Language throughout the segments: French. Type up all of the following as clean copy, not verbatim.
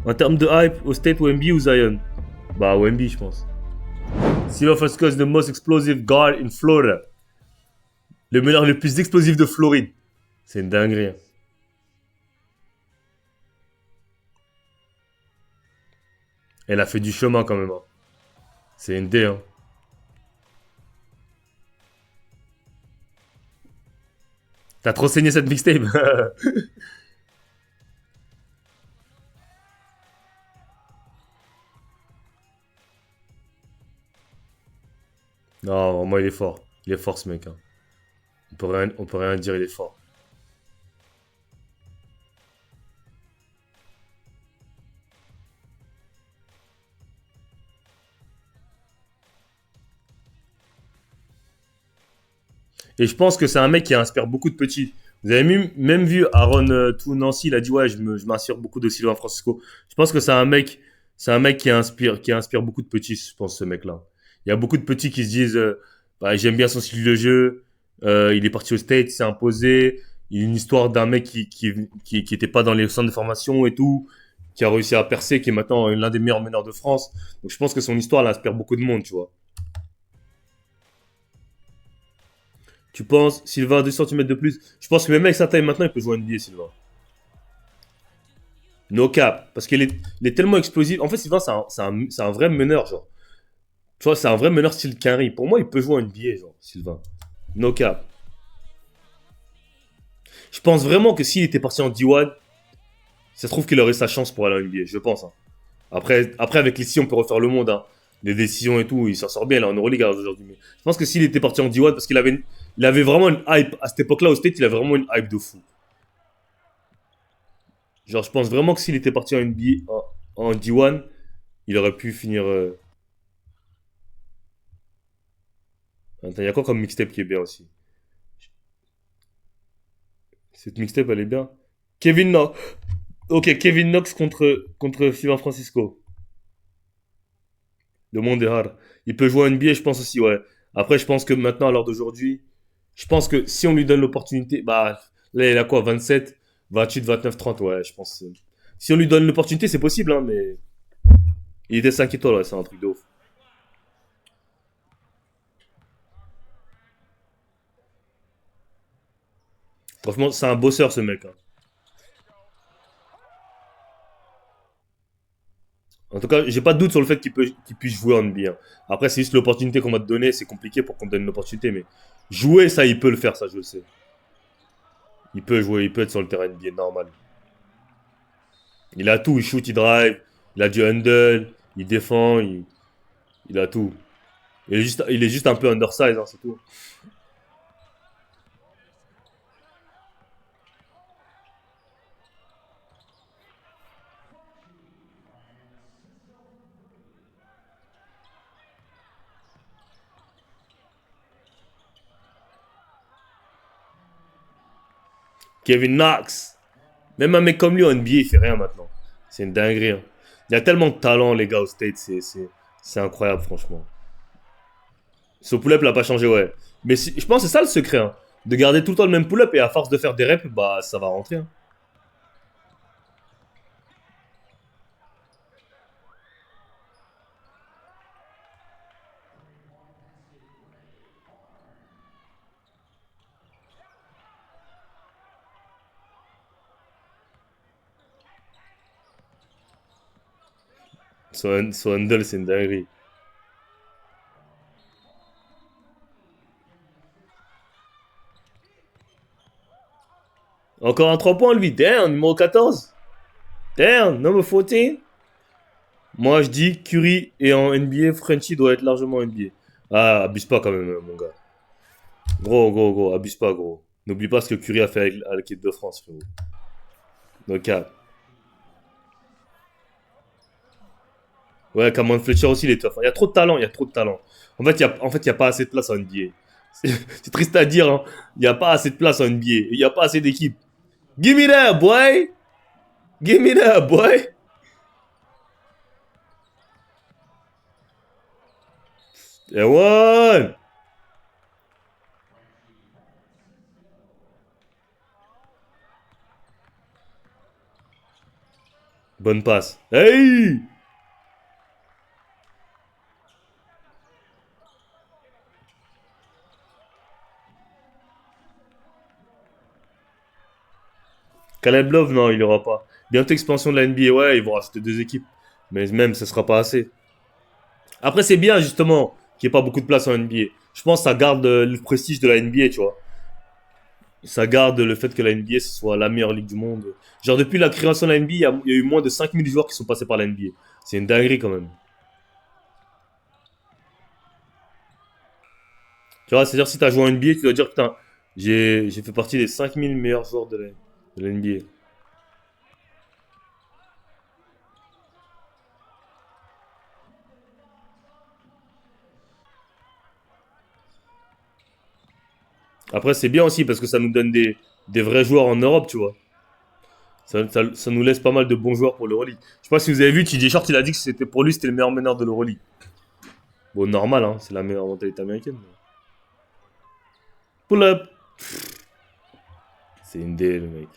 En termes de hype, au State, Wemby ou Zion? Bah, Wemby, je pense. Silver Francisco is the most explosive guard in Florida. Le meneur le plus explosif de Floride. C'est une dinguerie. Hein. Elle a fait du chemin quand même. Hein. C'est une D. Hein. T'as trop saigné cette mixtape. Non, moi il est fort. Il est fort ce mec. Hein. On peut rien dire, il est fort. Et je pense que c'est un mec qui inspire beaucoup de petits. Vous avez même vu Aaron tout Nancy, il a dit ouais, je m'inspire beaucoup de Sylvain Francisco. Je pense que c'est un mec qui inspire beaucoup de petits, je pense ce mec-là. Il y a beaucoup de petits qui se disent bah, j'aime bien son style de jeu, il est parti au State, il s'est imposé, il y a une histoire d'un mec qui était pas dans les centres de formation et tout, qui a réussi à percer, qui est maintenant l'un des meilleurs meneurs de France. Donc je pense que son histoire elle inspire beaucoup de monde, tu vois. Tu penses, Silva, 2 centimètres de plus. Je pense que même avec sa taille maintenant, il peut jouer en NBA, Silva. No cap. Parce il est tellement explosif. En fait, Silva, c'est un vrai meneur, genre. Tu vois, c'est un vrai meneur style Curry. Pour moi, il peut jouer en NBA, genre, Silva. No cap. Je pense vraiment que s'il était parti en D1, ça se trouve qu'il aurait sa chance pour aller en NBA. Je pense. Hein. Après, avec les décisions, on peut refaire le monde. Hein. Les décisions et tout, il s'en sort bien là en Euroleague aujourd'hui. Mais je pense que s'il était parti en D1, parce il avait vraiment une hype. À cette époque-là, au State, il avait vraiment une hype de fou. Genre, je pense vraiment que s'il était parti en NBA, en D1, il aurait pu finir. Attends, il y a quoi comme mixtape qui est bien aussi? Cette mixtape, elle est bien. Kevin Knox. Ok, Kevin Knox contre Steven Francisco. Le monde est hard. Il peut jouer en NBA, je pense aussi, ouais. Après, je pense que maintenant, à l'heure d'aujourd'hui, je pense que si on lui donne l'opportunité, bah, là, il a quoi, 27, 28, 29, 30, ouais, je pense. Si on lui donne l'opportunité, c'est possible, hein, mais. Il était 5 étoiles, ouais, c'est un truc de ouf. Franchement, c'est un bosseur, ce mec. Hein. En tout cas, j'ai pas de doute sur le fait qu'il puisse jouer en NBA. Hein. Après, c'est juste l'opportunité qu'on va te donner. C'est compliqué pour qu'on te donne l'opportunité, mais jouer, ça, il peut le faire, ça, je le sais. Il peut jouer, il peut être sur le terrain NBA normal. Il a tout, il shoot, il drive, il a du handle, il défend, il a tout. Il est juste un peu undersize, hein, c'est tout. Kevin Knox. Même un mec comme lui en NBA, il fait rien maintenant. C'est une dinguerie. Hein. Il y a tellement de talent, les gars, au States, c'est incroyable, franchement. Son pull-up l'a pas changé, ouais. Mais je pense que c'est ça le secret. Hein. De garder tout le temps le même pull-up et à force de faire des reps, bah ça va rentrer. Hein. Son handle, c'est une dinguerie. Encore un 3 points, lui. Damn, numéro 14. Damn, number 14. Moi, je dis Curry et en NBA, Frenchie doit être largement NBA. Ah, abuse pas quand même, mon gars. Gros, abuse pas, gros. N'oublie pas ce que Curry a fait avec l'équipe de France, frérot. Donc, ouais, Cameron Fletcher aussi, il est tough. Il y a trop de talent, il y a trop de talent. En fait, il y a pas assez de place en NBA. C'est triste à dire, hein. Il n'y a pas assez de place en NBA. Il n'y a pas assez d'équipes. Give me that, boy! Give me that, boy! Et one! Bonne passe. Hey! Caleb Love, non, il n'y aura pas. Bientôt expansion de la NBA, ouais, ils vont rajouter 2 équipes. Mais même, ça sera pas assez. Après, c'est bien, justement, qu'il n'y ait pas beaucoup de place en NBA. Je pense que ça garde le prestige de la NBA, tu vois. Ça garde le fait que la NBA, ce soit la meilleure ligue du monde. Genre, depuis la création de la NBA, il y a eu moins de 5000 joueurs qui sont passés par la NBA. C'est une dinguerie, quand même. Tu vois, c'est-à-dire, si tu as joué en NBA, tu dois dire, putain, j'ai fait partie des 5000 meilleurs joueurs de la NBA. Après, c'est bien aussi parce que ça nous donne des vrais joueurs en Europe, tu vois. Ça nous laisse pas mal de bons joueurs pour l'Euroleague. Je sais pas si vous avez vu, TJ Short, il a dit que c'était pour lui, c'était le meilleur meneur de l'Euroleague. Bon, normal, hein, c'est la meilleure mentalité américaine. Pull up. C'est une D, le mec.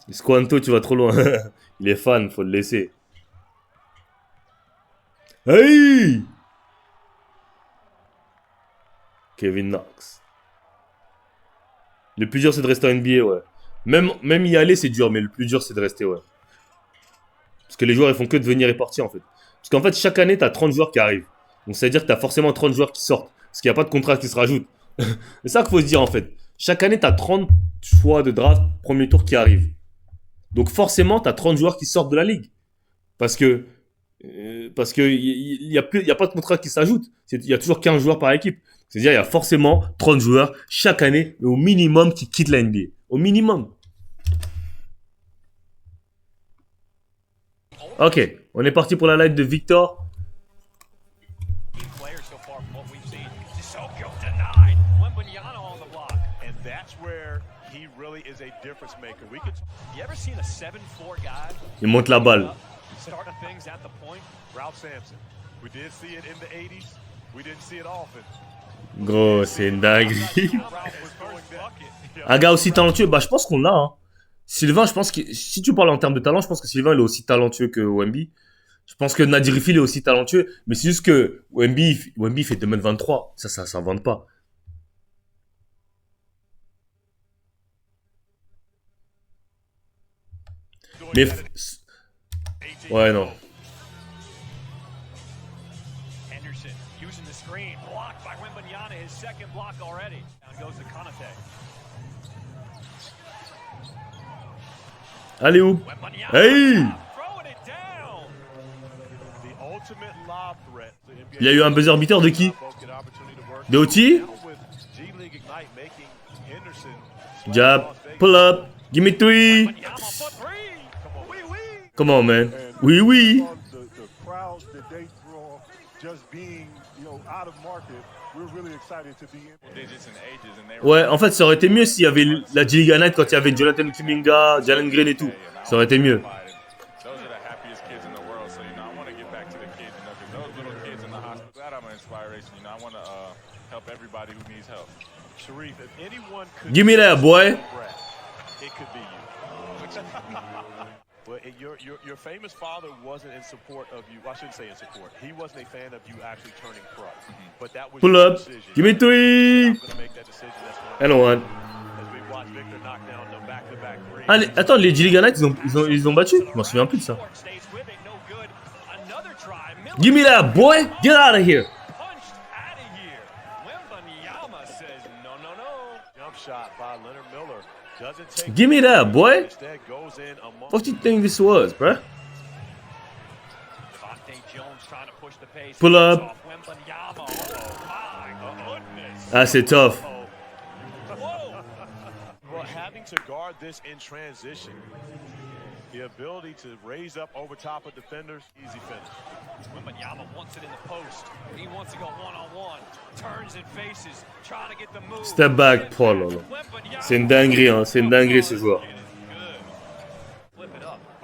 Squanto, tu vas trop loin. Il est fan, faut le laisser. Hey! Kevin Knox. Le plus dur, c'est de rester en NBA, ouais. Même y aller, c'est dur, mais le plus dur, c'est de rester, ouais. Parce que les joueurs, ils font que de venir et partir, en fait. Parce qu'en fait, chaque année, t'as 30 joueurs qui arrivent. Donc, ça veut dire que t'as forcément 30 joueurs qui sortent. Parce qu'il n'y a pas de contrat qui se rajoute. C'est ça qu'il faut se dire, en fait. Chaque année, t'as 30 choix de draft premier tour qui arrivent. Donc, forcément, t'as 30 joueurs qui sortent de la ligue. Parce que il y a pas de contrat qui s'ajoute. Il y a toujours 15 joueurs par équipe. C'est-à-dire il y a forcément 30 joueurs chaque année au minimum qui quittent la NBA. Au minimum. Ok, on est parti pour la live de Victor. Il monte la balle. Gros, c'est une dinguerie. Un gars aussi talentueux, bah je pense qu'on l'a. Hein. Sylvain, je pense que si tu parles en termes de talent, je pense que Sylvain il est aussi talentueux que Wemby. Je pense que Nadir Rifil est aussi talentueux, mais c'est juste que Wemby fait 2m23. Ça s'invente pas. Mais ouais non. Allez où? Hey! Il y a eu un buzzer beater de qui? De Oti? Jab, pull up, give me three. Come on, man. Oui, oui. Ouais, en fait, ça aurait été mieux s'il y avait la G-League Night quand il y avait Jonathan Kuminga, Jalen Green et tout. Ça aurait été mieux. Give me that, boy. But your famous father wasn't in support of you. Well, I shouldn't say in support. He wasn't a fan of you actually turning pro. But that was pull your up. decision. Give me three. Hello, one. Ah, attends, les G-League Night, ils ont battu? Je m'en souviens plus de ça. Give me that, boy. Get out of here. Give me that, boy. What do you think this was, bruh? Pull up. Ah, c'est tough. Having to guard this in transition, the ability to raise up over top of defenders, easy finish. Wembanyama wants it in the post. He wants to go one-on-one. Turns and faces, trying to get the move. Step back, Paul. C'est une dinguerie, hein. C'est une dinguerie, ce joueur.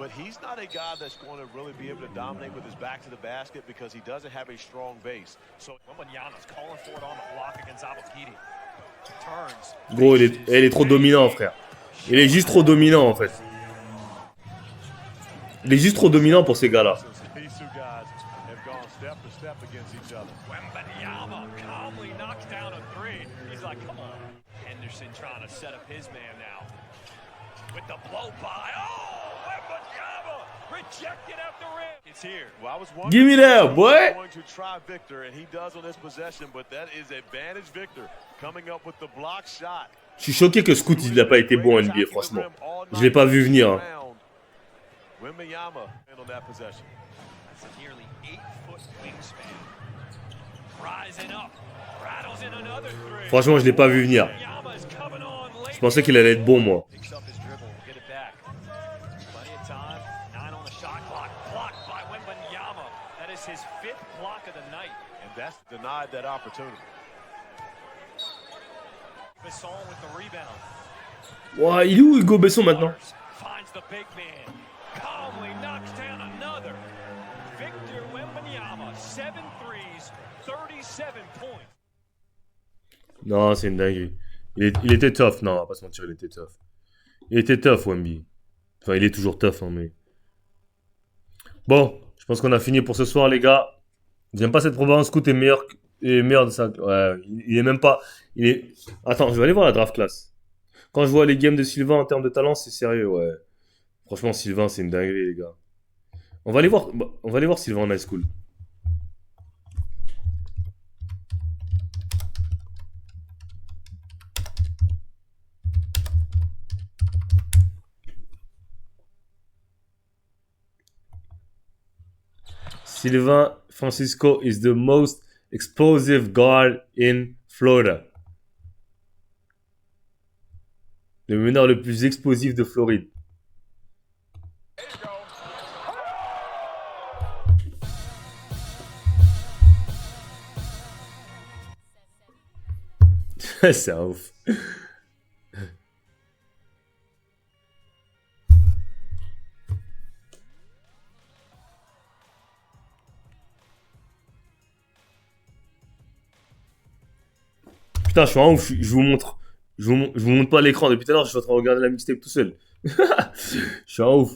but he's not a guy that's going to really be able to dominate with his back to the basket because he doesn't have a strong base. So Wembanyama's calling for it on the block against Abogidi. Turns. Gros, il est trop dominant, frère. Il est juste trop dominant, en fait. Il est juste trop dominant pour ces gars-là. These two guys have gone step to step against each other. Wembanyama calmly knocks down a three. He's like, come on. Henderson trying to set up his man now. With the blow by. Oh, Wembanyama rejected at the rim. It's here. Well, I was wondering. Give me that, boy. Going to try Victor, and he does on this possession, but that is advantage Victor coming up with the block shot. Je suis choqué que Scoot il n'a pas été bon en NBA, franchement. Je l'ai pas vu venir. Hein. Wembanyama handled that possession. That's a nearly 8-foot wingspan. Rising up, rattles in another three. Franchement, je l'ai pas vu venir. Je pensais qu'il allait être bon, moi. Picks up his dribble, get it back. Plenty of time. 9 on the shot clock. Blocked by Wembanyama. That is his 5th block of the night. And that's denied that opportunity. Besson with the rebound. Ouah, il est où Hugo Besson maintenant? Finds the big man. Calmly knocks down another. Victor Wembanyama, 7 threes, 37 points. Non, c'est une dinguerie. Il était tough, non, on va pas se mentir, il était tough. Il était tough, Wemby. Enfin, il est toujours tough, hein, mais... Bon, je pense qu'on a fini pour ce soir, les gars. J'aime pas cette probabilité. Scoot est meilleur de ça. Ouais, il est même pas... Il est... Attends, je vais aller voir la draft class. Quand je vois les games de Sylvain en termes de talent, c'est sérieux, ouais. Franchement, Sylvain, c'est une dinguerie, les gars. On va aller voir Sylvain en high school. Sylvain Francisco is the most explosive guard in Florida. Le meneur le plus explosif de Floride. C'est un ouf. Putain, je suis un ouf. Je vous montre. Je vous montre pas l'écran. Depuis tout à l'heure, je suis en train de regarder la mixtape tout seul. Je suis un ouf.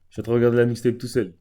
Je suis en train de regarder la mixtape tout seul.